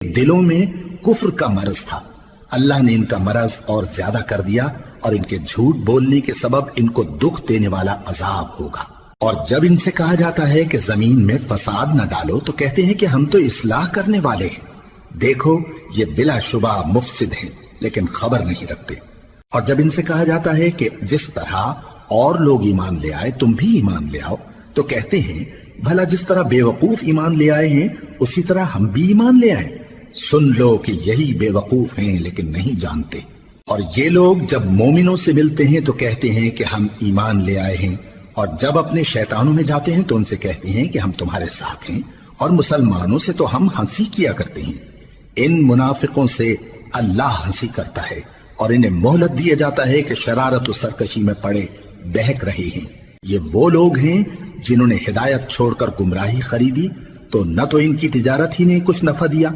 دلوں میں کفر کا مرض تھا، اللہ نے ان کا مرض اور زیادہ کر دیا، اور ان کے جھوٹ بولنے کے سبب ان کو دکھ دینے والا عذاب ہوگا۔ اور جب ان سے کہا جاتا ہے کہ زمین میں فساد نہ ڈالو تو کہتے ہیں کہ ہم تو اصلاح کرنے والے ہیں، دیکھو یہ بلا شبہ مفسد ہیں لیکن خبر نہیں رکھتے۔ اور جب ان سے کہا جاتا ہے کہ جس طرح اور لوگ ایمان لے آئے تم بھی ایمان لے آؤ تو کہتے ہیں بھلا جس طرح بے وقوف ایمان لے آئے ہیں اسی طرح ہم بھی ایمان لے آئیں۔ سن لو کہ یہی بے وقوف ہیں لیکن نہیں جانتے۔ اور یہ لوگ جب مومنوں سے ملتے ہیں تو کہتے ہیں کہ ہم ایمان لے آئے ہیں، اور جب اپنے شیطانوں میں جاتے ہیں تو ان سے کہتے ہیں کہ ہم تمہارے ساتھ ہیں، اور مسلمانوں سے تو ہم ہنسی کیا کرتے ہیں۔ ان منافقوں سے اللہ ہنسی کرتا ہے اور انہیں مہلت دیا جاتا ہے کہ شرارت و سرکشی میں پڑے بہک رہے ہیں۔ یہ وہ لوگ ہیں جنہوں نے ہدایت چھوڑ کر گمراہی خریدی، تو نہ تو ان کی تجارت ہی نے کچھ نفع دیا